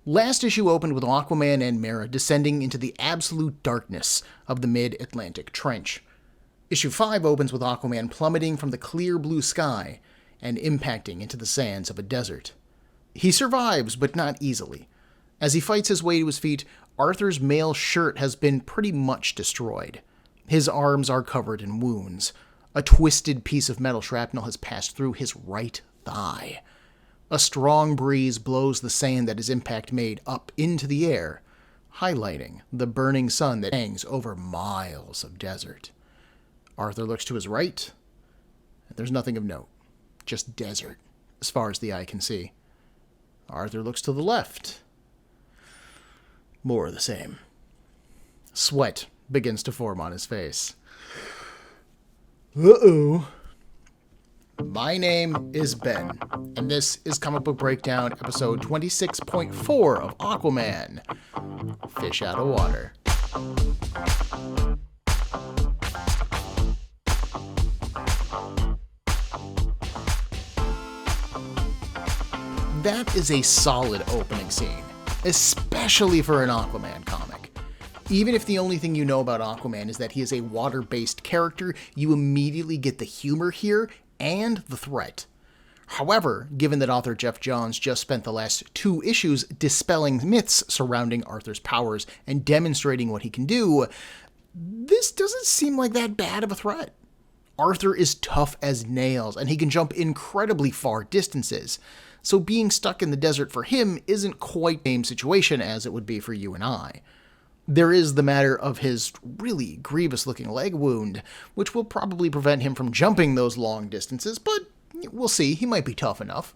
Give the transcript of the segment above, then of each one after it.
Last issue opened with Aquaman and Mera descending into the absolute darkness of the mid-Atlantic Trench. Issue 5 opens with Aquaman plummeting from the clear blue sky and impacting into the sands of a desert. He survives, but not easily. As he fights his way to his feet, Arthur's mail shirt has been pretty much destroyed. His arms are covered in wounds. A twisted piece of metal shrapnel has passed through his right thigh. A strong breeze blows the sand that his impact made up into the air, highlighting the burning sun that hangs over miles of desert. Arthur looks to his right, and there's nothing of note, just desert, as far as the eye can see. Arthur looks to the left. More of the same. Sweat begins to form on his face. Uh-oh. My name is Ben, and this is Comic Book Breakdown, episode 26.4 of Aquaman, Fish Out of Water. That is a solid opening scene, especially for an Aquaman comic. Even if the only thing you know about Aquaman is that he is a water-based character, you immediately get the humor here and the threat. However, given that author Jeff Johns just spent the last 2 issues dispelling myths surrounding Arthur's powers and demonstrating what he can do, this doesn't seem like that bad of a threat. Arthur is tough as nails, and he can jump incredibly far distances, so being stuck in the desert for him isn't quite the same situation as it would be for you and I. There is the matter of his really grievous-looking leg wound, which will probably prevent him from jumping those long distances, but we'll see, he might be tough enough.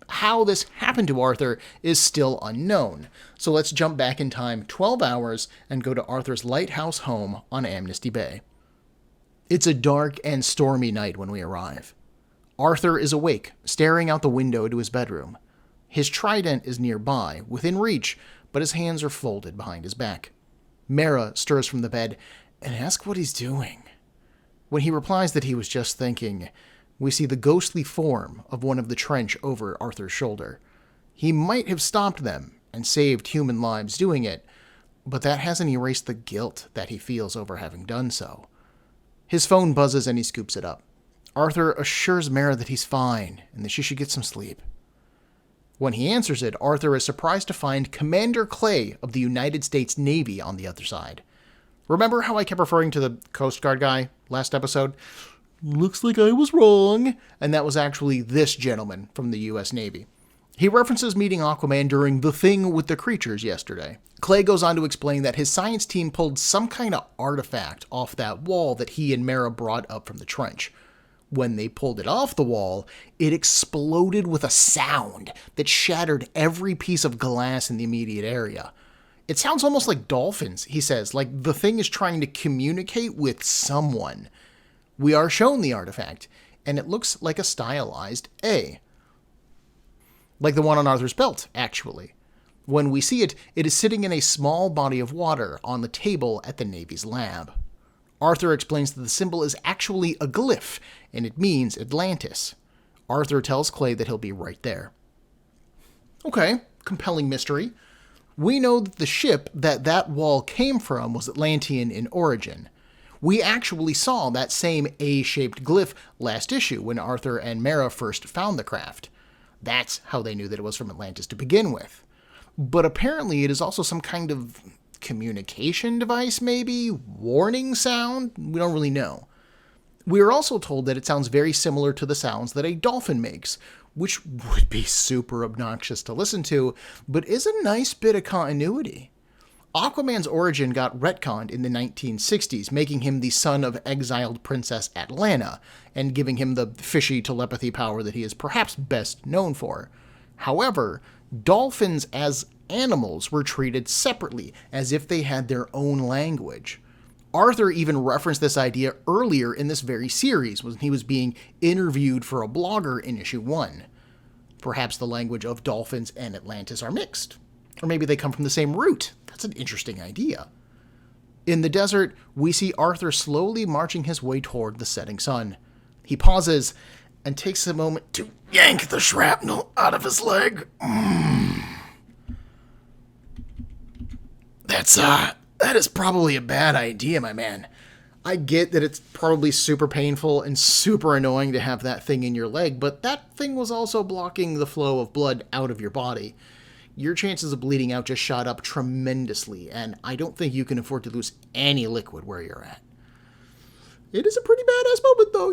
How this happened to Arthur is still unknown, so let's jump back in time 12 hours and go to Arthur's lighthouse home on Amnesty Bay. It's a dark and stormy night when we arrive. Arthur is awake, staring out the window to his bedroom. His trident is nearby, within reach, but his hands are folded behind his back. Mera stirs from the bed and asks what he's doing. When he replies that he was just thinking, we see the ghostly form of one of the trench over Arthur's shoulder. He might have stopped them and saved human lives doing it, but that hasn't erased the guilt that he feels over having done so. His phone buzzes and he scoops it up. Arthur assures Mera that he's fine and that she should get some sleep. When he answers it, Arthur is surprised to find Commander Clay of the United States Navy on the other side. Remember how I kept referring to the Coast Guard guy last episode? Looks like I was wrong. And that was actually this gentleman from the U.S. Navy. He references meeting Aquaman during the thing with the creatures yesterday. Clay goes on to explain that his science team pulled some kind of artifact off that wall that he and Mera brought up from the trench. When they pulled it off the wall, it exploded with a sound that shattered every piece of glass in the immediate area. It sounds almost like dolphins, he says, like the thing is trying to communicate with someone. We are shown the artifact, and it looks like a stylized A. Like the one on Arthur's belt, actually. When we see it, it is sitting in a small body of water on the table at the Navy's lab. Arthur explains that the symbol is actually a glyph, and it means Atlantis. Arthur tells Clay that he'll be right there. Okay, compelling mystery. We know that the ship that wall came from was Atlantean in origin. We actually saw that same A-shaped glyph last issue when Arthur and Mera first found the craft. That's how they knew that it was from Atlantis to begin with. But apparently it is also some kind of communication device, maybe? Warning sound? We don't really know. We are also told that it sounds very similar to the sounds that a dolphin makes, which would be super obnoxious to listen to, but is a nice bit of continuity. Aquaman's origin got retconned in the 1960s, making him the son of exiled Princess Atlanta, and giving him the fishy telepathy power that he is perhaps best known for. However, dolphins as animals were treated separately, as if they had their own language. Arthur even referenced this idea earlier in this very series when he was being interviewed for a blogger in issue 1. Perhaps the language of dolphins and Atlantis are mixed. Or maybe they come from the same root. That's an interesting idea. In the desert, we see Arthur slowly marching his way toward the setting sun. He pauses and takes a moment to yank the shrapnel out of his leg. That is probably a bad idea, my man. I get that it's probably super painful and super annoying to have that thing in your leg, but that thing was also blocking the flow of blood out of your body. Your chances of bleeding out just shot up tremendously, and I don't think you can afford to lose any liquid where you're at. It is a pretty badass moment, though.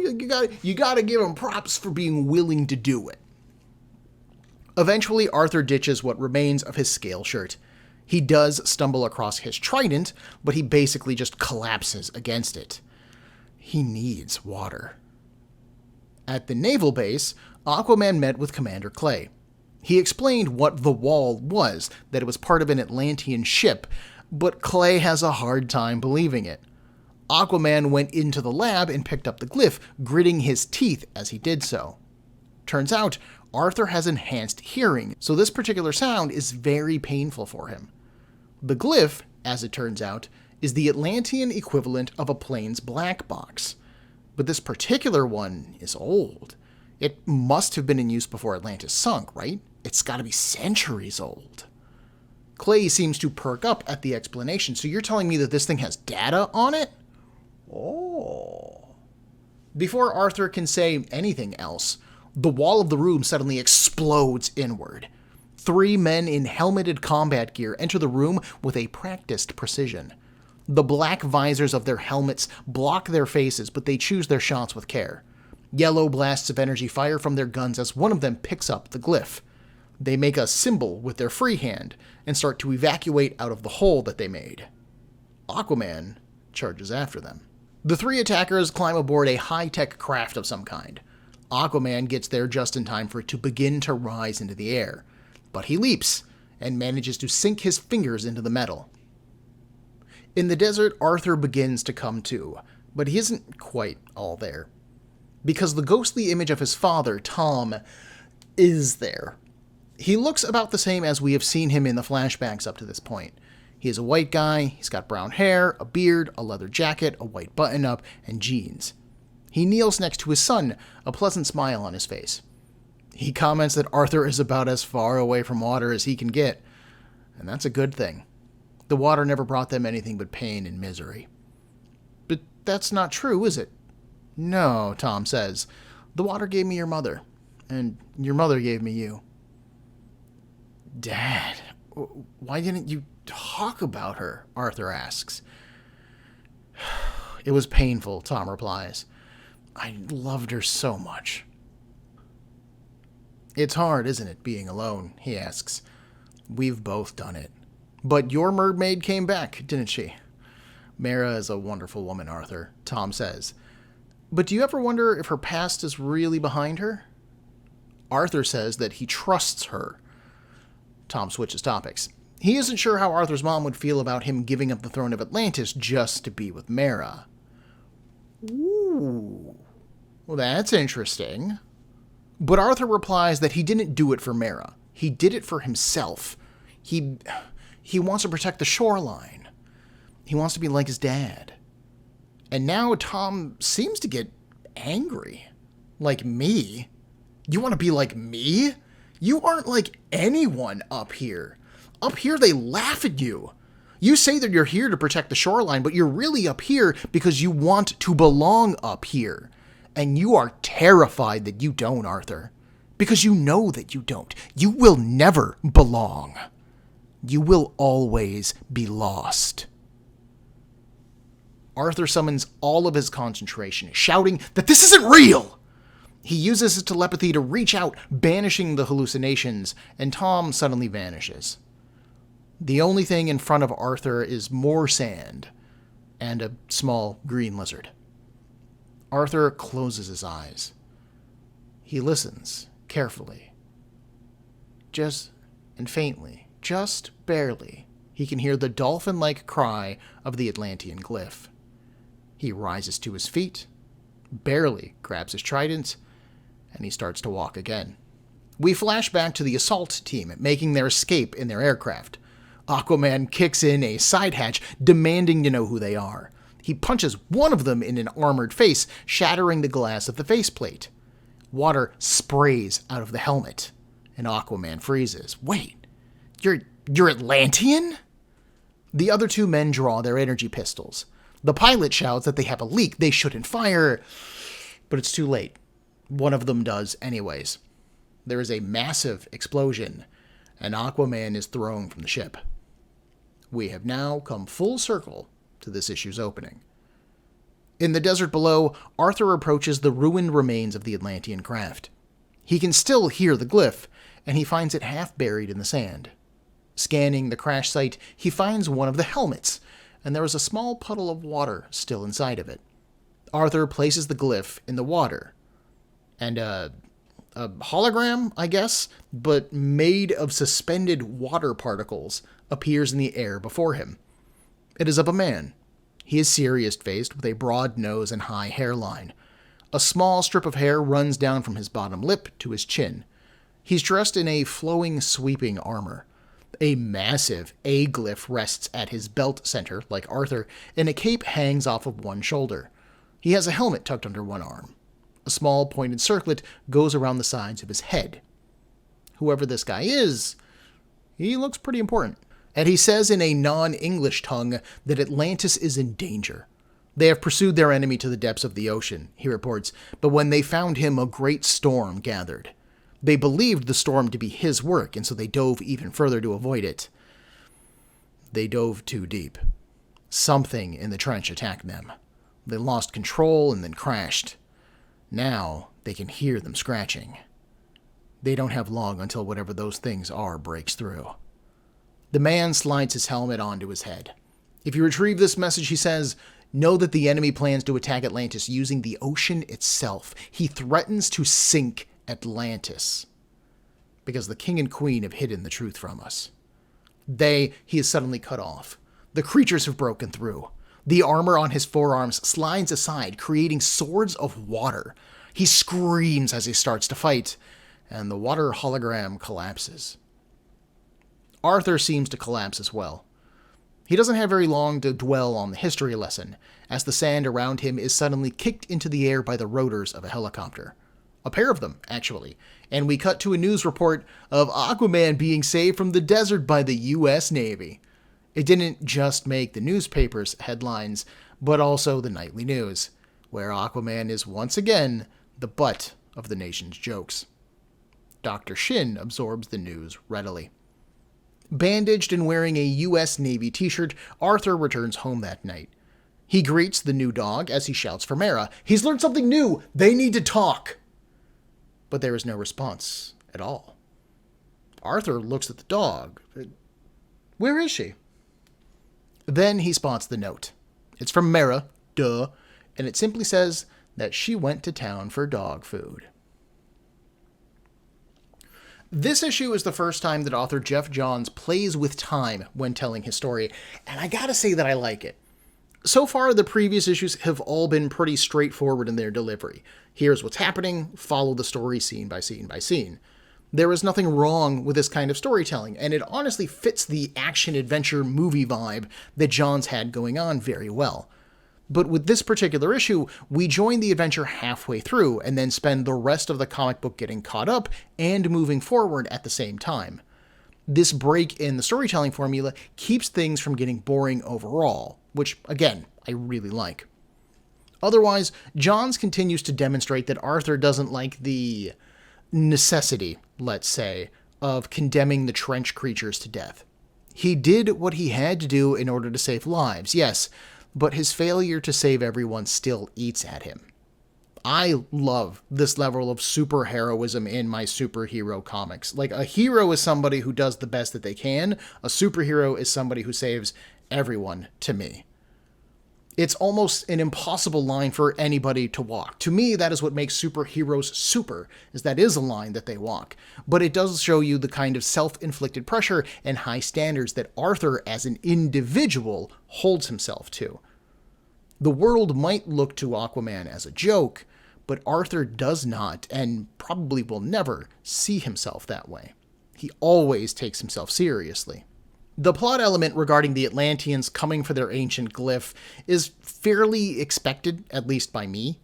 You gotta give him props for being willing to do it. Eventually, Arthur ditches what remains of his scale shirt. He does stumble across his trident, but he basically just collapses against it. He needs water. At the naval base, Aquaman met with Commander Clay. He explained what the wall was, that it was part of an Atlantean ship, but Clay has a hard time believing it. Aquaman went into the lab and picked up the glyph, gritting his teeth as he did so. Turns out, Arthur has enhanced hearing, so this particular sound is very painful for him. The glyph, as it turns out, is the Atlantean equivalent of a plane's black box. But this particular one is old. It must have been in use before Atlantis sunk, right? It's gotta be centuries old. Clay seems to perk up at the explanation, so you're telling me that this thing has data on it? Oh. Before Arthur can say anything else, the wall of the room suddenly explodes inward. 3 men in helmeted combat gear enter the room with a practiced precision. The black visors of their helmets block their faces, but they choose their shots with care. Yellow blasts of energy fire from their guns as one of them picks up the glyph. They make a symbol with their free hand and start to evacuate out of the hole that they made. Aquaman charges after them. The 3 attackers climb aboard a high-tech craft of some kind. Aquaman gets there just in time for it to begin to rise into the air. But he leaps and manages to sink his fingers into the metal. In the desert, Arthur begins to come to, but he isn't quite all there. Because the ghostly image of his father, Tom, is there. He looks about the same as we have seen him in the flashbacks up to this point. He is a white guy, he's got brown hair, a beard, a leather jacket, a white button-up, and jeans. He kneels next to his son, a pleasant smile on his face. He comments that Arthur is about as far away from water as he can get, and that's a good thing. The water never brought them anything but pain and misery. But that's not true, is it? No, Tom says. The water gave me your mother, and your mother gave me you. Dad, why didn't you talk about her? Arthur asks. It was painful, Tom replies. I loved her so much. It's hard, isn't it, being alone? He asks. We've both done it. But your mermaid came back, didn't she? Mera is a wonderful woman, Arthur, Tom says. But do you ever wonder if her past is really behind her? Arthur says that he trusts her. Tom switches topics. He isn't sure how Arthur's mom would feel about him giving up the throne of Atlantis just to be with Mera. Ooh. Well, that's interesting. But Arthur replies that he didn't do it for Mera. He did it for himself. He wants to protect the shoreline. He wants to be like his dad. And now Tom seems to get angry. Like me? You want to be like me? You aren't like anyone up here. Up here they laugh at you. You say that you're here to protect the shoreline, but you're really up here because you want to belong up here. And you are terrified that you don't, Arthur. Because you know that you don't. You will never belong. You will always be lost. Arthur summons all of his concentration, shouting that this isn't real! He uses his telepathy to reach out, banishing the hallucinations, and Tom suddenly vanishes. The only thing in front of Arthur is more sand and a small green lizard. Arthur closes his eyes. He listens carefully. Just and faintly, just barely, he can hear the dolphin-like cry of the Atlantean glyph. He rises to his feet, barely grabs his trident, and he starts to walk again. We flash back to the assault team making their escape in their aircraft. Aquaman kicks in a side hatch, demanding to know who they are. He punches one of them in an armored face, shattering the glass of the faceplate. Water sprays out of the helmet, and Aquaman freezes. Wait, you're Atlantean? The other two men draw their energy pistols. The pilot shouts that they have a leak, they shouldn't fire, but it's too late. One of them does anyways. There is a massive explosion, and Aquaman is thrown from the ship. We have now come full circle to this issue's opening. In the desert below, Arthur approaches the ruined remains of the Atlantean craft. He can still hear the glyph, and he finds it half buried in the sand. Scanning the crash site, he finds one of the helmets, and there is a small puddle of water still inside of it. Arthur places the glyph in the water, and a hologram, I guess, but made of suspended water particles, appears in the air before him. It is of a man. He is serious-faced, with a broad nose and high hairline. A small strip of hair runs down from his bottom lip to his chin. He's dressed in a flowing, sweeping armor. A massive A-glyph rests at his belt center, like Arthur, and a cape hangs off of one shoulder. He has a helmet tucked under one arm. A small pointed circlet goes around the sides of his head. Whoever this guy is, he looks pretty important. And he says in a non-English tongue that Atlantis is in danger. They have pursued their enemy to the depths of the ocean, he reports, but when they found him, a great storm gathered. They believed the storm to be his work, and so they dove even further to avoid it. They dove too deep. Something in the trench attacked them. They lost control and then crashed. Now they can hear them scratching. They don't have long until whatever those things are breaks through. The man slides his helmet onto his head. If you retrieve this message, he says, know that the enemy plans to attack Atlantis using the ocean itself. He threatens to sink Atlantis because the king and queen have hidden the truth from us. He is suddenly cut off. The creatures have broken through. The armor on his forearms slides aside, creating swords of water. He screams as he starts to fight, and the water hologram collapses. Arthur seems to collapse as well. He doesn't have very long to dwell on the history lesson, as the sand around him is suddenly kicked into the air by the rotors of a helicopter. A pair of them, actually, and we cut to a news report of Aquaman being saved from the desert by the U.S. Navy. It didn't just make the newspapers' headlines, but also the nightly news, where Aquaman is once again the butt of the nation's jokes. Dr. Shin absorbs the news readily. Bandaged and wearing a U.S. Navy t-shirt, Arthur returns home that night. He greets the new dog as he shouts for Mera. He's learned something new! They need to talk! But there is no response at all. Arthur looks at the dog. Where is she? Then he spots the note. It's from Mera, duh, and it simply says that she went to town for dog food. This issue is the first time that author Jeff Johns plays with time when telling his story, and I gotta say that I like it. So far, the previous issues have all been pretty straightforward in their delivery. Here's what's happening, follow the story scene by scene by scene. There is nothing wrong with this kind of storytelling, and it honestly fits the action-adventure movie vibe that Johns had going on very well. But with this particular issue, we join the adventure halfway through and then spend the rest of the comic book getting caught up and moving forward at the same time. This break in the storytelling formula keeps things from getting boring overall, which, again, I really like. Otherwise, Johns continues to demonstrate that Arthur doesn't like the necessity, let's say, of condemning the trench creatures to death. He did what he had to do in order to save lives, yes, but his failure to save everyone still eats at him. I love this level of superheroism in my superhero comics. Like, a hero is somebody who does the best that they can. A superhero is somebody who saves everyone, to me. It's almost an impossible line for anybody to walk. To me, that is what makes superheroes super, is that is a line that they walk. But it does show you the kind of self-inflicted pressure and high standards that Arthur as an individual holds himself to. The world might look to Aquaman as a joke, but Arthur does not, and probably will never, see himself that way. He always takes himself seriously. The plot element regarding the Atlanteans coming for their ancient glyph is fairly expected, at least by me.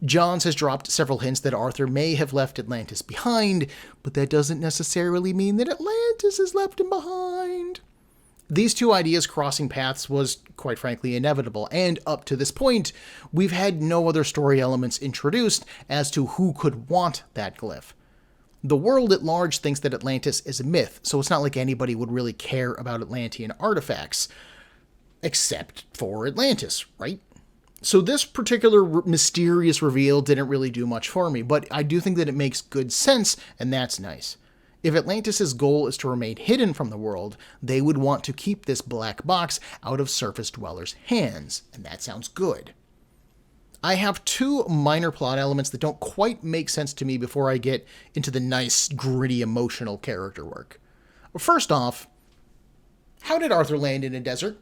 Johns has dropped several hints that Arthur may have left Atlantis behind, but that doesn't necessarily mean that Atlantis has left him behind. These two ideas crossing paths was, quite frankly, inevitable, and up to this point, we've had no other story elements introduced as to who could want that glyph. The world at large thinks that Atlantis is a myth, so it's not like anybody would really care about Atlantean artifacts, except for Atlantis, right? So this particular mysterious reveal didn't really do much for me, but I do think that it makes good sense, and that's nice. If Atlantis' goal is to remain hidden from the world, they would want to keep this black box out of surface dwellers' hands, and that sounds good. I have two minor plot elements that don't quite make sense to me before I get into the nice, gritty, emotional character work. First off, how did Arthur land in a desert?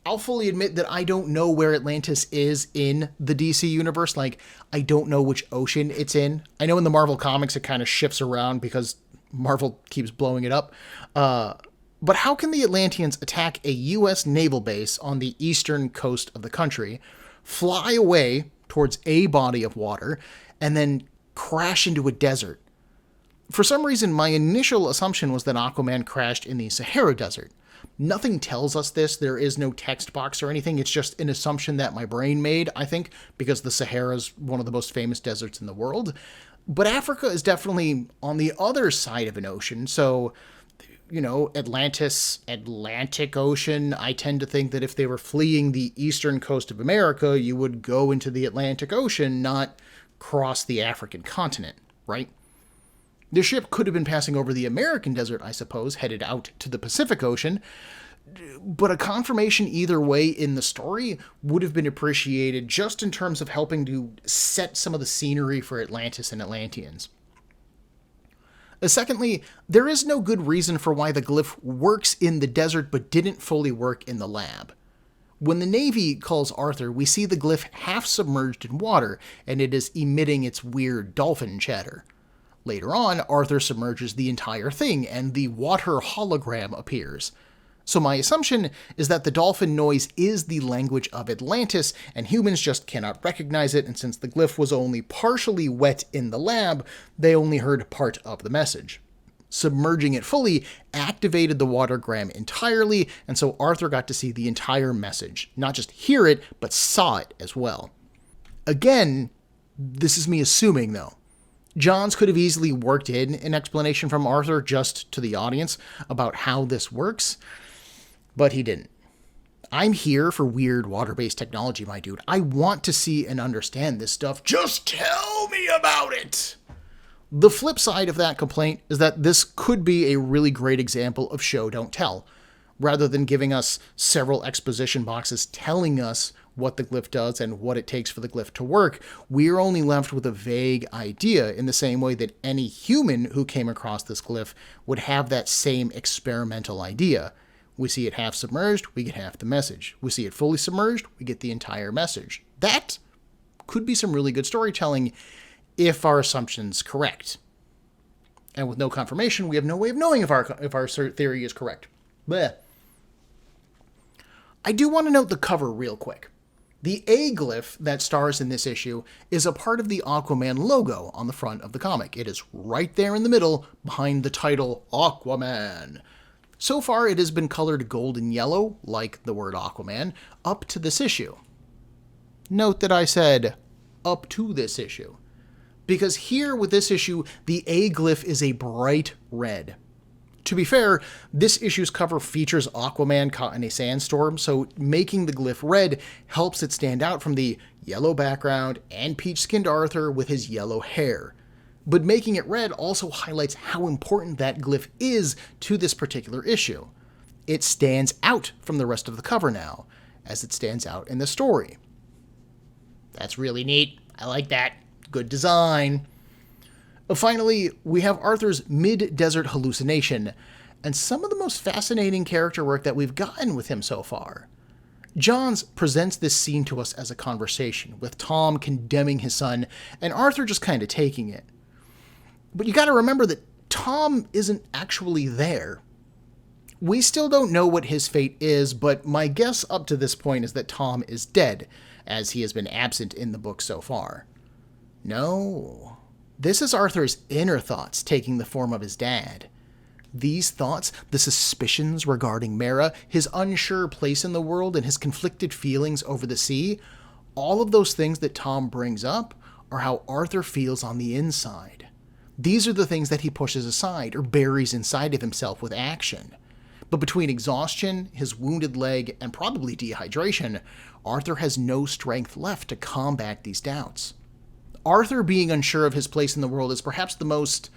I'll fully admit that I don't know where Atlantis is in the DC universe. Like, I don't know which ocean it's in. I know in the Marvel comics it kind of shifts around because Marvel keeps blowing it up. But how can the Atlanteans attack a U.S. naval base on the eastern coast of the country, fly away towards a body of water, and then crash into a desert? For some reason, my initial assumption was that Aquaman crashed in the Sahara Desert. Nothing tells us this. There is no text box or anything. It's just an assumption that my brain made, I think, because the Sahara is one of the most famous deserts in the world. But Africa is definitely on the other side of an ocean, so, you know, Atlantis, Atlantic Ocean, I tend to think that if they were fleeing the eastern coast of America, you would go into the Atlantic Ocean, not cross the African continent, right? The ship could have been passing over the American desert, I suppose, headed out to the Pacific Ocean, but a confirmation either way in the story would have been appreciated just in terms of helping to set some of the scenery for Atlantis and Atlanteans. Secondly, there is no good reason for why the glyph works in the desert but didn't fully work in the lab. When the Navy calls Arthur, we see the glyph half submerged in water, and it is emitting its weird dolphin chatter. Later on, Arthur submerges the entire thing, and the water hologram appears. So my assumption is that the dolphin noise is the language of Atlantis, and humans just cannot recognize it, and since the glyph was only partially wet in the lab, they only heard part of the message. Submerging it fully activated the watergram entirely, and so Arthur got to see the entire message. Not just hear it, but saw it as well. Again, this is me assuming, though. Johns could have easily worked in an explanation from Arthur just to the audience about how this works, but he didn't. I'm here for weird water-based technology, my dude. I want to see and understand this stuff. Just tell me about it! The flip side of that complaint is that this could be a really great example of show don't tell. Rather than giving us several exposition boxes telling us what the glyph does and what it takes for the glyph to work, we're only left with a vague idea in the same way that any human who came across this glyph would have that same experimental idea. We see it half submerged, we get half the message. We see it fully submerged, we get the entire message. That could be some really good storytelling if our assumption's correct. And with no confirmation, we have no way of knowing if our theory is correct. Blech. I do want to note the cover real quick. The A glyph that stars in this issue is a part of the Aquaman logo on the front of the comic. It is right there in the middle behind the title Aquaman. So far, it has been colored gold and yellow, like the word Aquaman, up to this issue. Note that I said up to this issue, because here with this issue, the A glyph is a bright red. To be fair, this issue's cover features Aquaman caught in a sandstorm, so making the glyph red helps it stand out from the yellow background and peach-skinned Arthur with his yellow hair. But making it red also highlights how important that glyph is to this particular issue. It stands out from the rest of the cover now, as it stands out in the story. That's really neat. I like that. Good design. Finally, we have Arthur's mid-desert hallucination, and some of the most fascinating character work that we've gotten with him so far. Johns presents this scene to us as a conversation, with Tom condemning his son, and Arthur just kind of taking it. But you gotta remember that Tom isn't actually there. We still don't know what his fate is, but my guess up to this point is that Tom is dead, as he has been absent in the book so far. No. This is Arthur's inner thoughts taking the form of his dad. These thoughts, the suspicions regarding Mera, his unsure place in the world, and his conflicted feelings over the sea, all of those things that Tom brings up are how Arthur feels on the inside. These are the things that he pushes aside or buries inside of himself with action. But between exhaustion, his wounded leg, and probably dehydration, Arthur has no strength left to combat these doubts. Arthur being unsure of his place in the world is perhaps the most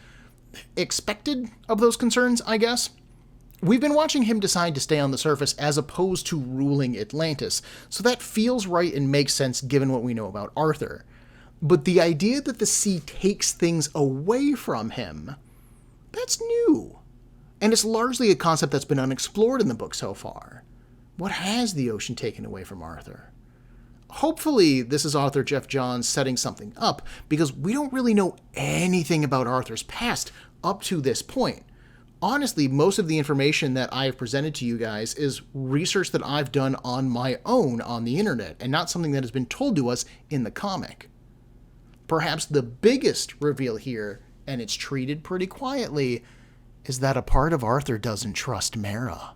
expected of those concerns, I guess. We've been watching him decide to stay on the surface as opposed to ruling Atlantis, so that feels right and makes sense given what we know about Arthur. But the idea that the sea takes things away from him, that's new. And it's largely a concept that's been unexplored in the book so far. What has the ocean taken away from Arthur? Hopefully, this is author Jeff Johns setting something up, because we don't really know anything about Arthur's past up to this point. Honestly, most of the information that I've presented to you guys is research that I've done on my own on the internet, and not something that has been told to us in the comic. Perhaps the biggest reveal here, and it's treated pretty quietly, is that a part of Arthur doesn't trust Mera.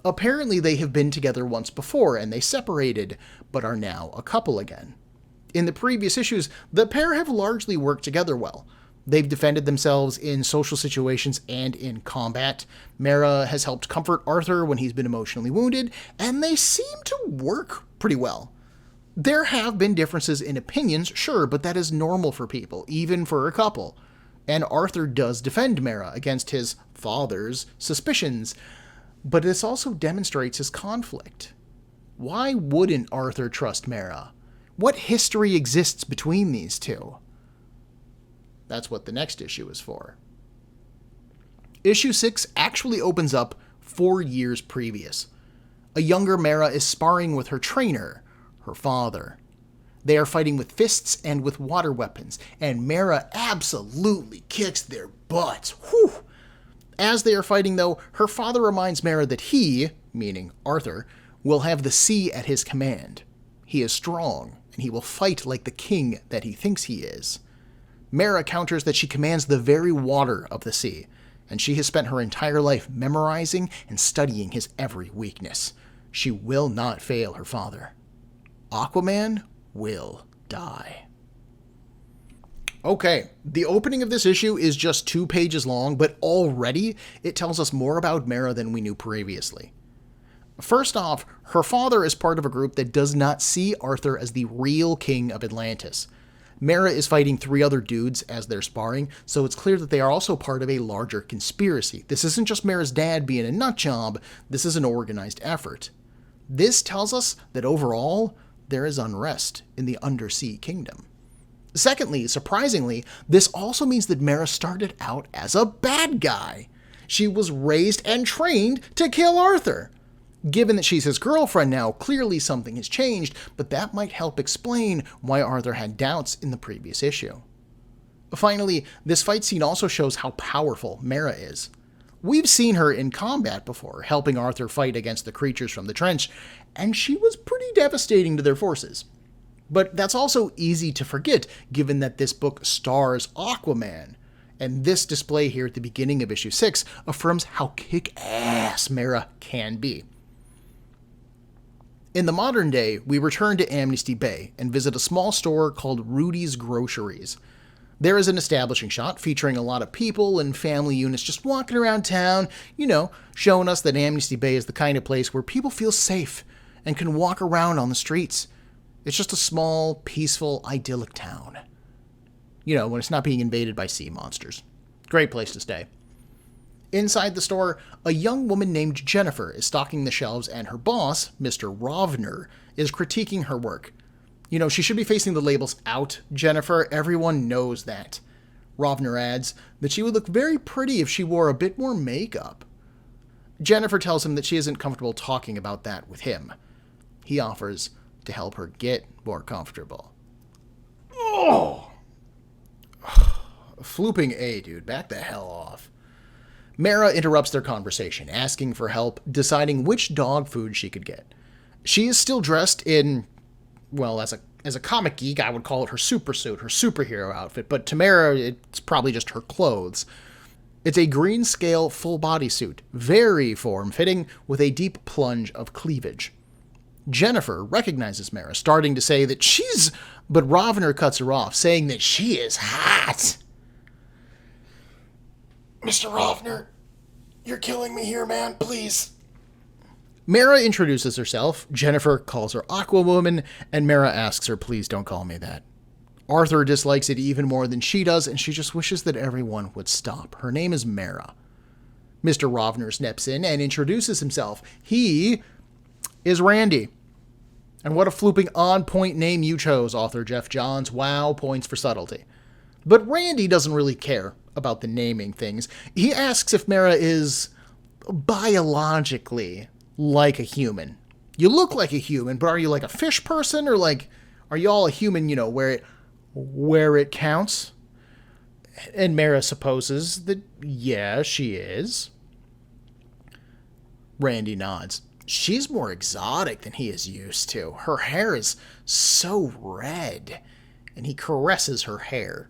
Apparently they have been together once before and they separated, but are now a couple again. In the previous issues, the pair have largely worked together well. They've defended themselves in social situations and in combat. Mera has helped comfort Arthur when he's been emotionally wounded, and they seem to work pretty well. There have been differences in opinions, sure, but that is normal for people, even for a couple. And Arthur does defend Mera against his father's suspicions, but this also demonstrates his conflict. Why wouldn't Arthur trust Mera? What history exists between these two? That's what the next issue is for. Issue 6 actually opens up 4 years previous. A younger Mera is sparring with her trainer, her father. They are fighting with fists and with water weapons, and Mera absolutely kicks their butts. Whew! As they are fighting, though, her father reminds Mera that he, meaning Arthur, will have the sea at his command. He is strong, and he will fight like the king that he thinks he is. Mera counters that she commands the very water of the sea, and she has spent her entire life memorizing and studying his every weakness. She will not fail her father. Aquaman will die. Okay, the opening of this issue is just 2 pages long, but already it tells us more about Mera than we knew previously. First off, her father is part of a group that does not see Arthur as the real king of Atlantis. Mera is fighting 3 other dudes as they're sparring, so it's clear that they are also part of a larger conspiracy. This isn't just Mera's dad being a nutjob, this is an organized effort. This tells us that overall, there is unrest in the undersea kingdom. Secondly, surprisingly, this also means that Mera started out as a bad guy. She was raised and trained to kill Arthur. Given that she's his girlfriend now, clearly something has changed, but that might help explain why Arthur had doubts in the previous issue. Finally, this fight scene also shows how powerful Mera is. We've seen her in combat before, helping Arthur fight against the creatures from the trench, and she was pretty devastating to their forces. But that's also easy to forget, given that this book stars Aquaman, and this display here at the beginning of issue 6 affirms how kick-ass Mera can be. In the modern day, we return to Amnesty Bay and visit a small store called Rudy's Groceries. There is an establishing shot featuring a lot of people and family units just walking around town, showing us that Amnesty Bay is the kind of place where people feel safe and can walk around on the streets. It's just a small, peaceful, idyllic town. When it's not being invaded by sea monsters. Great place to stay. Inside the store, a young woman named Jennifer is stocking the shelves, and her boss, Mr. Rovner, is critiquing her work. She should be facing the labels out, Jennifer. Everyone knows that. Rovner adds that she would look very pretty if she wore a bit more makeup. Jennifer tells him that she isn't comfortable talking about that with him. He offers to help her get more comfortable. Oh! Flooping A, dude. Back the hell off. Mera interrupts their conversation, asking for help deciding which dog food she could get. She is still dressed in, as a comic geek, I would call it her super suit, her superhero outfit, but to Mera, it's probably just her clothes. It's a green scale full bodysuit, very form-fitting, with a deep plunge of cleavage. Jennifer recognizes Mera, starting to say that she's... But Ravner cuts her off, saying that she is hot. Mr. Ravner, you're killing me here, man, please. Mera introduces herself, Jennifer calls her Aquawoman, and Mera asks her, please don't call me that. Arthur dislikes it even more than she does, and she just wishes that everyone would stop. Her name is Mera. Mr. Ravner steps in and introduces himself. He is Randy. And what a flooping on-point name you chose, author Jeff Johns. Wow, points for subtlety. But Randy doesn't really care about the naming things. He asks if Mera is biologically like a human. You look like a human, but are you like a fish person, or like, are you all a human, you know, where it counts? And Mera supposes that, yeah, she is. Randy nods. She's more exotic than he is used to. Her hair is so red, and he caresses her hair.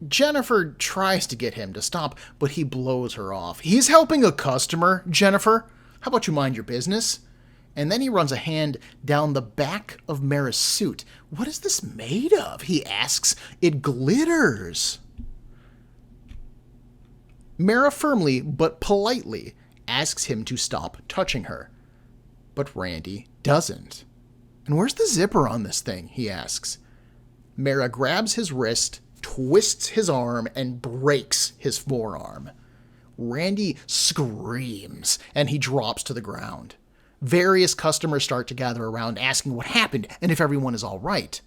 Jennifer tries to get him to stop, but he blows her off. He's helping a customer, Jennifer. How about you mind your business? And then he runs a hand down the back of Mera's suit. What is this made of? He asks. It glitters. Mera firmly but politely asks him to stop touching her. But Randy doesn't. And where's the zipper on this thing? He asks. Mera grabs his wrist, twists his arm, and breaks his forearm. Randy screams, and he drops to the ground. Various customers start to gather around, asking what happened and if everyone is all right.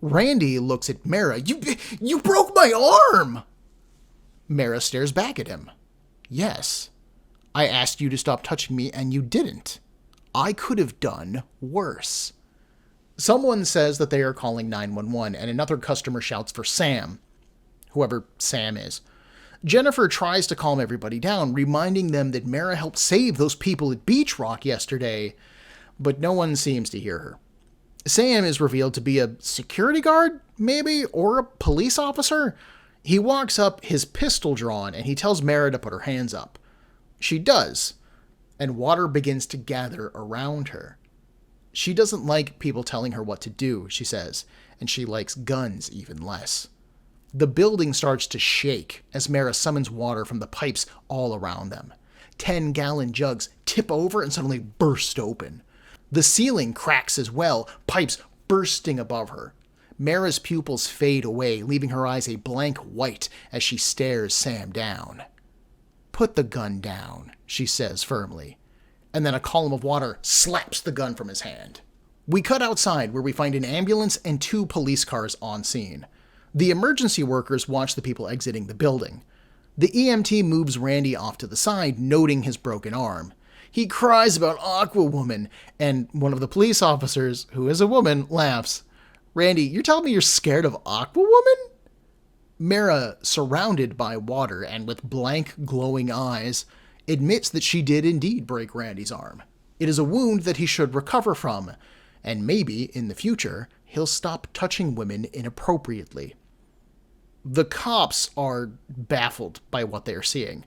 Randy looks at Mera. You broke my arm! Mera stares back at him. Yes, I asked you to stop touching me, and you didn't. I could have done worse. Someone says that they are calling 911, and another customer shouts for Sam, whoever Sam is. Jennifer tries to calm everybody down, reminding them that Mera helped save those people at Beach Rock yesterday, but no one seems to hear her. Sam is revealed to be a security guard, maybe, or a police officer. He walks up, his pistol drawn, and he tells Mera to put her hands up. She does, and water begins to gather around her. She doesn't like people telling her what to do, she says, and she likes guns even less. The building starts to shake as Mera summons water from the pipes all around them. 10-gallon jugs tip over and suddenly burst open. The ceiling cracks as well, pipes bursting above her. Mera's pupils fade away, leaving her eyes a blank white as she stares Sam down. Put the gun down, she says firmly. And then a column of water slaps the gun from his hand. We cut outside, where we find an ambulance and 2 police cars on scene. The emergency workers watch the people exiting the building. The EMT moves Randy off to the side, noting his broken arm. He cries about Aquawoman, and one of the police officers, who is a woman, laughs. Randy, you're telling me you're scared of Aquawoman? Mera, surrounded by water and with blank, glowing eyes, admits that she did indeed break Randy's arm. It is a wound that he should recover from, and maybe, in the future, he'll stop touching women inappropriately. The cops are baffled by what they are seeing.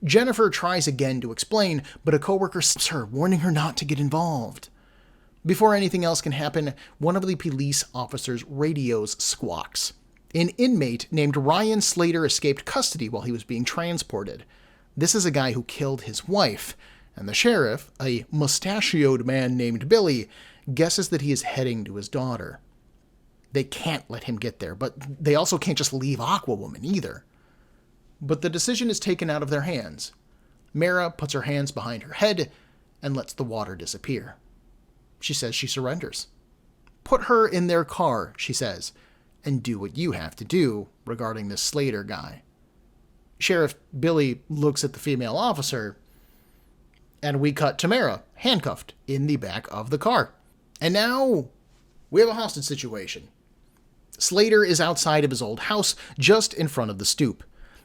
Jennifer tries again to explain, but a coworker stops her, warning her not to get involved. Before anything else can happen, one of the police officers' radios squawks. An inmate named Ryan Slater escaped custody while he was being transported. This is a guy who killed his wife, and the sheriff, a mustachioed man named Billy, guesses that he is heading to his daughter. They can't let him get there, but they also can't just leave Aquawoman either. But the decision is taken out of their hands. Mera puts her hands behind her head and lets the water disappear. She says she surrenders. Put her in their car, she says, and do what you have to do regarding this Slater guy. Sheriff Billy looks at the female officer, and we cut to Mera, handcuffed, in the back of the car. And now we have a hostage situation. Slater is outside of his old house, just in front of the stoop.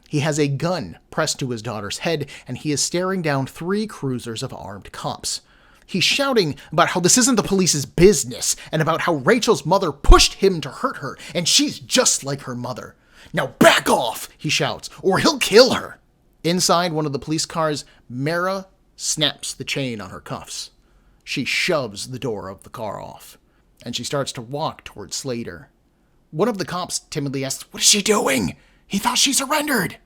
He has a gun pressed to his daughter's head, and he is staring down 3 cruisers of armed cops. He's shouting about how this isn't the police's business, and about how Rachel's mother pushed him to hurt her, and she's just like her mother. Now back off, he shouts, or he'll kill her. Inside one of the police cars, Mera snaps the chain on her cuffs. She shoves the door of the car off, and she starts to walk towards Slater. One of the cops timidly asks, "What is she doing? He thought she surrendered."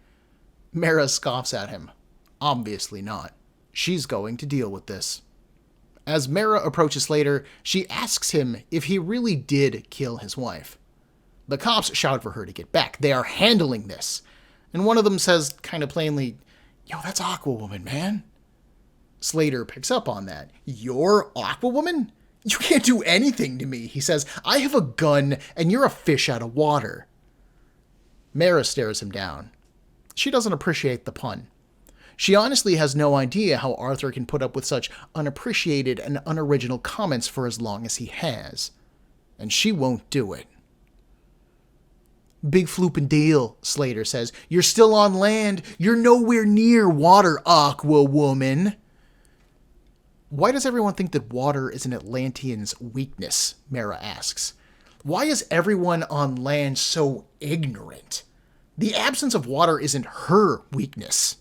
Mera scoffs at him. Obviously not. She's going to deal with this. As Mera approaches Slater, she asks him if he really did kill his wife. The cops shout for her to get back. They are handling this. And one of them says kind of plainly, "Yo, that's Aquawoman, man." Slater picks up on that. "You're Aquawoman? You can't do anything to me," he says. "I have a gun and you're a fish out of water." Mera stares him down. She doesn't appreciate the pun. She honestly has no idea how Arthur can put up with such unappreciated and unoriginal comments for as long as he has. And she won't do it. "Big floopin' deal," Slater says. "You're still on land. You're nowhere near water, Aquawoman." "Why does everyone think that water is an Atlantean's weakness?" Mera asks. "Why is everyone on land so ignorant? The absence of water isn't her weakness.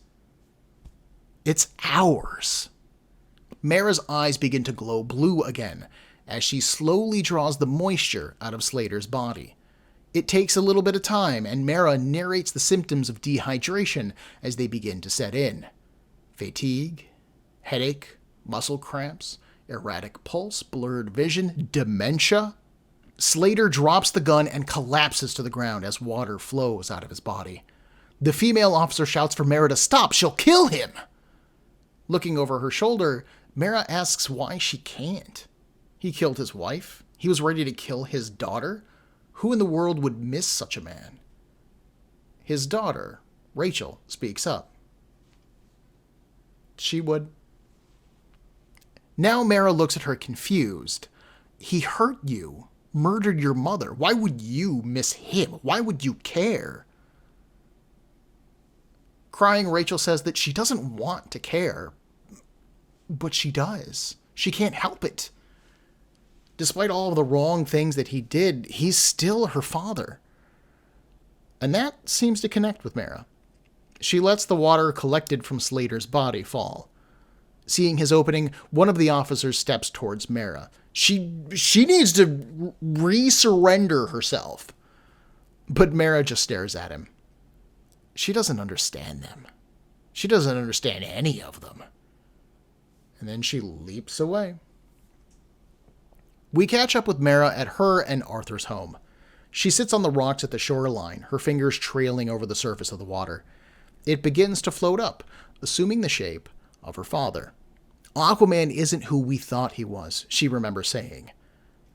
It's ours." Mera's eyes begin to glow blue again as she slowly draws the moisture out of Slater's body. It takes a little bit of time, and Mera narrates the symptoms of dehydration as they begin to set in. Fatigue, headache, muscle cramps, erratic pulse, blurred vision, dementia. Slater drops the gun and collapses to the ground as water flows out of his body. The female officer shouts for Mera to stop. She'll kill him. Looking over her shoulder, Mera asks why she can't. He killed his wife. He was ready to kill his daughter. Who in the world would miss such a man? His daughter, Rachel, speaks up. She would. Now Mera looks at her confused. "He hurt you, murdered your mother. Why would you miss him? Why would you care?" Crying, Rachel says that she doesn't want to care, but she does. She can't help it. Despite all of the wrong things that he did, he's still her father. And that seems to connect with Mera. She lets the water collected from Slater's body fall. Seeing his opening, one of the officers steps towards Mera. She needs to re-surrender herself. But Mera just stares at him. She doesn't understand them. She doesn't understand any of them. And then she leaps away. We catch up with Mera at her and Arthur's home. She sits on the rocks at the shoreline, her fingers trailing over the surface of the water. It begins to float up, assuming the shape of her father. "Aquaman isn't who we thought he was," she remembers saying.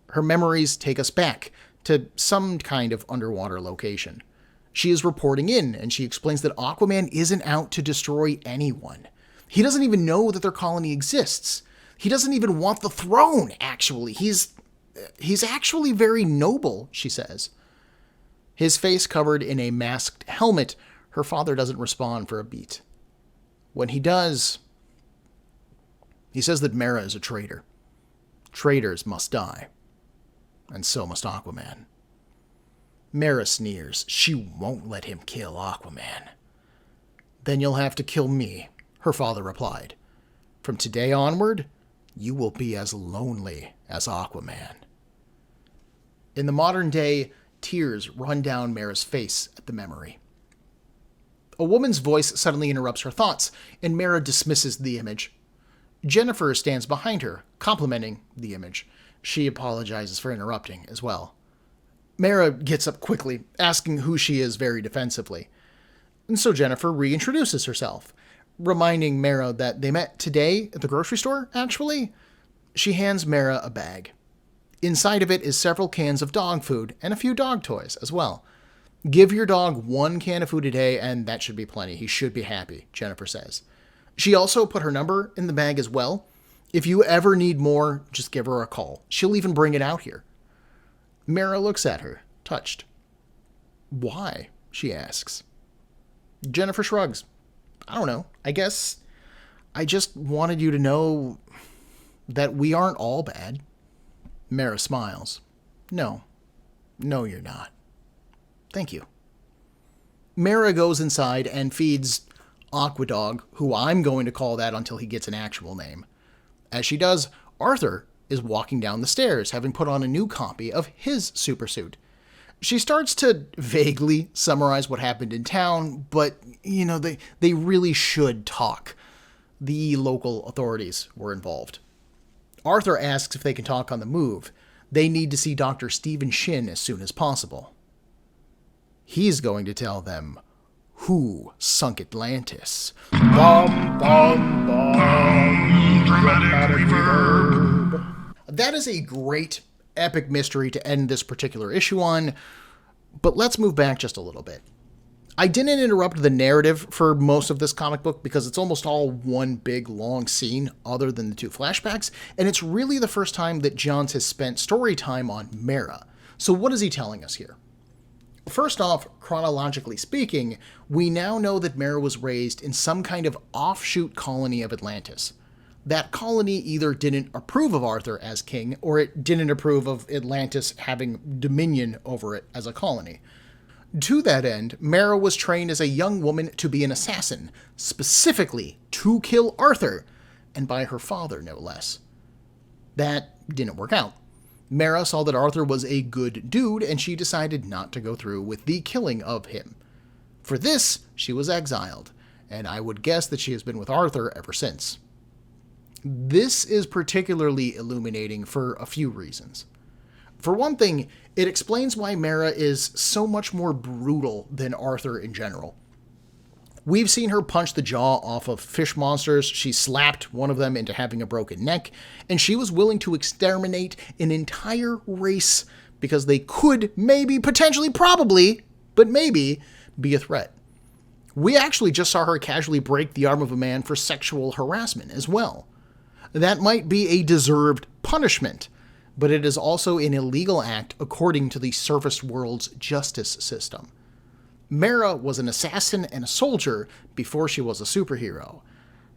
Her memories take us back to some kind of underwater location. She is reporting in, and she explains that Aquaman isn't out to destroy anyone. He doesn't even know that their colony exists. He doesn't even want the throne, actually. He's actually very noble, she says. His face covered in a masked helmet, her father doesn't respond for a beat. When he does, he says that Mera is a traitor. Traitors must die. And so must Aquaman. Mera sneers. She won't let him kill Aquaman. "Then you'll have to kill me," her father replied. "From today onward, you will be as lonely as Aquaman." In the modern day, tears run down Mera's face at the memory. A woman's voice suddenly interrupts her thoughts, and Mera dismisses the image. Jennifer stands behind her, complimenting the image. She apologizes for interrupting as well. Mera gets up quickly, asking who she is very defensively. And so Jennifer reintroduces herself, reminding Mera that they met today at the grocery store, actually. She hands Mera a bag. Inside of it is several cans of dog food and a few dog toys as well. "Give your dog 1 can of food a day and that should be plenty. He should be happy," Jennifer says. She also put her number in the bag as well. If you ever need more, just give her a call. She'll even bring it out here. Mera looks at her, touched. "Why?" she asks. Jennifer shrugs. "I don't know. I guess I just wanted you to know that we aren't all bad." Mera smiles. No, you're not. Thank you." Mera goes inside and feeds Aquadog, who I'm going to call that until he gets an actual name. As she does, Arthur is walking down the stairs, having put on a new copy of his supersuit. She starts to vaguely summarize what happened in town, but, they really should talk. The local authorities were involved. Arthur asks if they can talk on the move. They need to see Dr. Stephen Shin as soon as possible. He's going to tell them who sunk Atlantis. Bum, bum, bum. Dramatic reverb. That is a great, epic mystery to end this particular issue on, but let's move back just a little bit. I didn't interrupt the narrative for most of this comic book because it's almost all one big, long scene other than the 2 flashbacks, and it's really the first time that Johns has spent story time on Mera. So what is he telling us here? First off, chronologically speaking, we now know that Mera was raised in some kind of offshoot colony of Atlantis. That colony either didn't approve of Arthur as king, or it didn't approve of Atlantis having dominion over it as a colony. To that end, Mera was trained as a young woman to be an assassin, specifically to kill Arthur, and by her father, no less. That didn't work out. Mera saw that Arthur was a good dude, and she decided not to go through with the killing of him. For this, she was exiled, and I would guess that she has been with Arthur ever since. This is particularly illuminating for a few reasons. For one thing, it explains why Mera is so much more brutal than Arthur in general. We've seen her punch the jaw off of fish monsters, she slapped one of them into having a broken neck, and she was willing to exterminate an entire race because they could maybe, potentially, probably, but maybe, be a threat. We actually just saw her casually break the arm of a man for sexual harassment as well. That might be a deserved punishment, but it is also an illegal act according to the surface world's justice system. Mera was an assassin and a soldier before she was a superhero,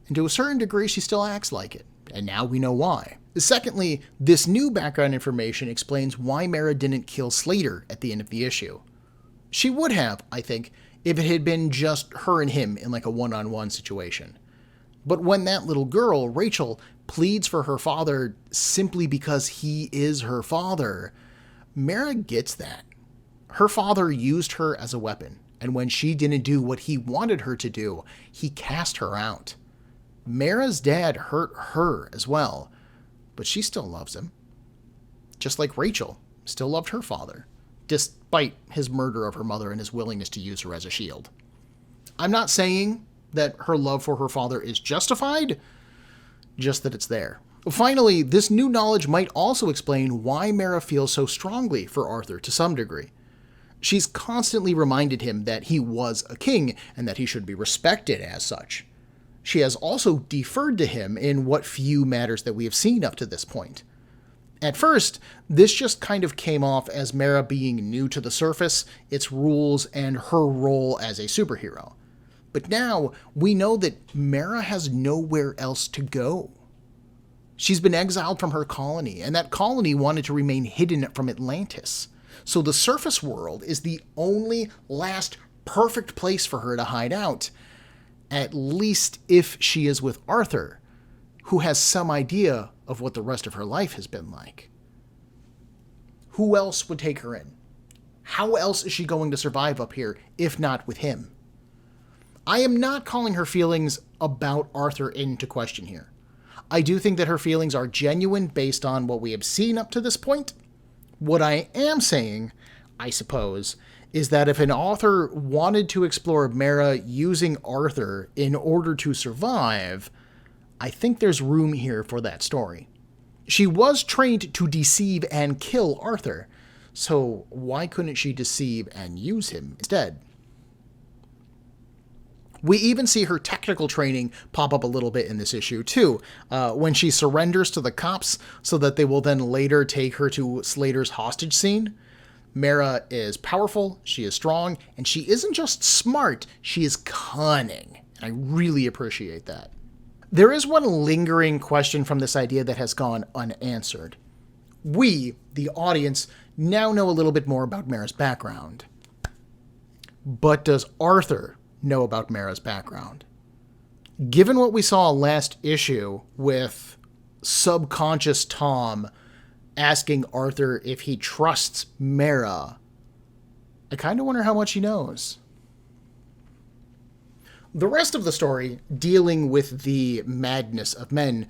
and to a certain degree she still acts like it, and now we know why. Secondly, this new background information explains why Mera didn't kill Slater at the end of the issue. She would have, I think, if it had been just her and him in like a one-on-one situation. But when that little girl, Rachel, pleads for her father simply because he is her father, Mera gets that. Her father used her as a weapon, and when she didn't do what he wanted her to do, he cast her out. Mera's dad hurt her as well, but she still loves him. Just like Rachel still loved her father, despite his murder of her mother and his willingness to use her as a shield. I'm not saying that her love for her father is justified, just that it's there. Finally, this new knowledge might also explain why Mera feels so strongly for Arthur to some degree. She's constantly reminded him that he was a king and that he should be respected as such. She has also deferred to him in what few matters that we have seen up to this point. At first, this just kind of came off as Mera being new to the surface, its rules, and her role as a superhero. But now, we know that Mera has nowhere else to go. She's been exiled from her colony, and that colony wanted to remain hidden from Atlantis. So the surface world is the only last perfect place for her to hide out, at least if she is with Arthur, who has some idea of what the rest of her life has been like. Who else would take her in? How else is she going to survive up here, if not with him? I am not calling her feelings about Arthur into question here. I do think that her feelings are genuine based on what we have seen up to this point. What I am saying, I suppose, is that if an author wanted to explore Mera using Arthur in order to survive, I think there's room here for that story. She was trained to deceive and kill Arthur, so why couldn't she deceive and use him instead? We even see her technical training pop up a little bit in this issue, too, when she surrenders to the cops so that they will then later take her to Slater's hostage scene. Mera is powerful, she is strong, and she isn't just smart, she is cunning. And I really appreciate that. There is one lingering question from this idea that has gone unanswered. We, the audience, now know a little bit more about Mera's background. But does Arthur know about Mera's background? Given what we saw last issue with subconscious Tom asking Arthur if he trusts Mera, I kind of wonder how much he knows. The rest of the story, dealing with the madness of men,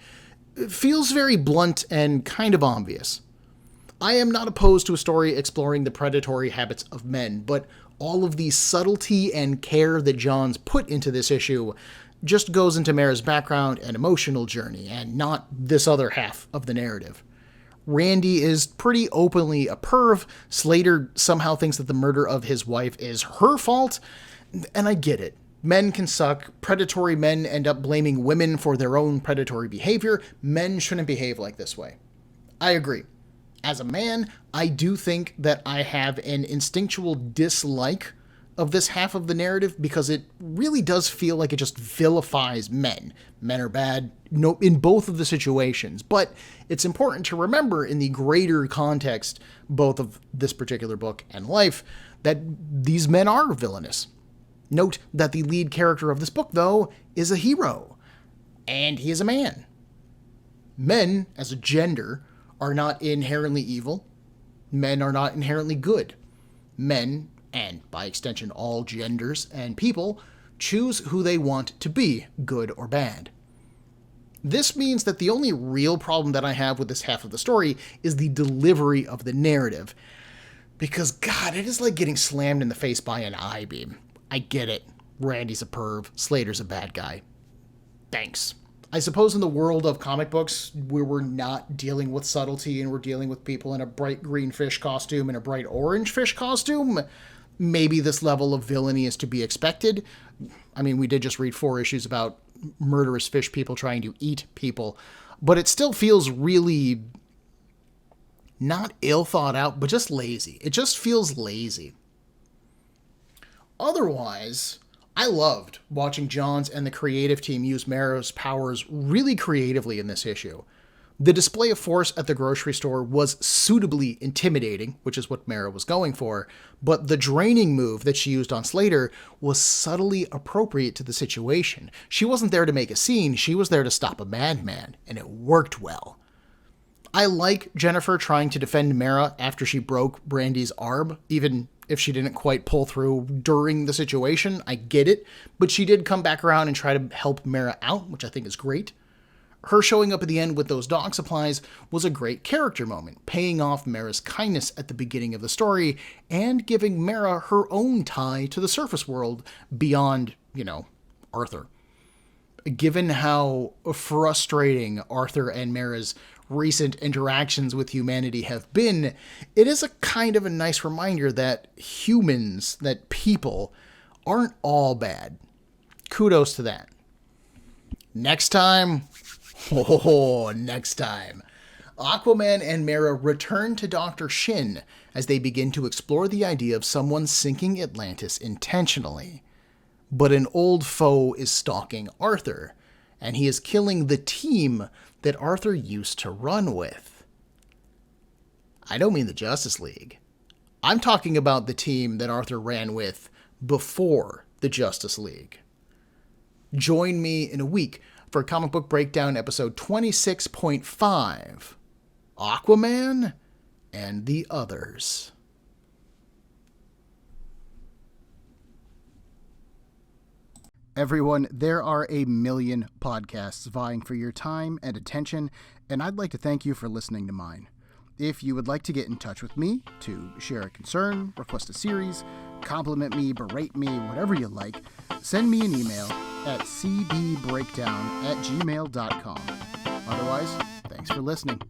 feels very blunt and kind of obvious. I am not opposed to a story exploring the predatory habits of men, but all of the subtlety and care that Johns put into this issue just goes into Mera's background and emotional journey, and not this other half of the narrative. Randy is pretty openly a perv. Slater somehow thinks that the murder of his wife is her fault, and I get it. Men can suck. Predatory men end up blaming women for their own predatory behavior. Men shouldn't behave like this way. I agree. As a man, I do think that I have an instinctual dislike of this half of the narrative because it really does feel like it just vilifies men. Men are bad in both of the situations, but it's important to remember in the greater context, both of this particular book and life, that these men are villainous. Note that the lead character of this book, though, is a hero, and he is a man. Men, as a gender, are not inherently evil. Men are not inherently good. Men, and by extension all genders and people, choose who they want to be, good or bad. This means that the only real problem that I have with this half of the story is the delivery of the narrative. Because, God, it is like getting slammed in the face by an I-beam. I get it. Randy's a perv. Slater's a bad guy. Thanks. I suppose in the world of comic books, where we're not dealing with subtlety and we're dealing with people in a bright green fish costume and a bright orange fish costume, maybe this level of villainy is to be expected. I mean, we did just read 4 issues about murderous fish people trying to eat people, but it still feels really not ill thought out, but just lazy. It just feels lazy. Otherwise, I loved watching Johns and the creative team use Mera's powers really creatively in this issue. The display of force at the grocery store was suitably intimidating, which is what Mera was going for, but the draining move that she used on Slater was subtly appropriate to the situation. She wasn't there to make a scene, she was there to stop a madman, and it worked well. I like Jennifer trying to defend Mera after she broke Brandy's arm, even if she didn't quite pull through during the situation. I get it, but she did come back around and try to help Mera out, which I think is great. Her showing up at the end with those dog supplies was a great character moment, paying off Mera's kindness at the beginning of the story and giving Mera her own tie to the surface world beyond, Arthur. Given how frustrating Arthur and Mera's recent interactions with humanity have been, it is a kind of a nice reminder that humans, that people, aren't all bad. Kudos to that. Next time, Aquaman and Mera return to Dr. Shin as they begin to explore the idea of someone sinking Atlantis intentionally. But an old foe is stalking Arthur, and he is killing the team that Arthur used to run with. I don't mean the Justice League. I'm talking about the team that Arthur ran with before the Justice League. Join me in a week for Comic Book Breakdown episode 26.5, Aquaman and the Others. Everyone, there are a million podcasts vying for your time and attention, and I'd like to thank you for listening to mine. If you would like to get in touch with me, to share a concern, request a series, compliment me, berate me, whatever you like, send me an email at cbbreakdown@gmail.com. Otherwise, thanks for listening.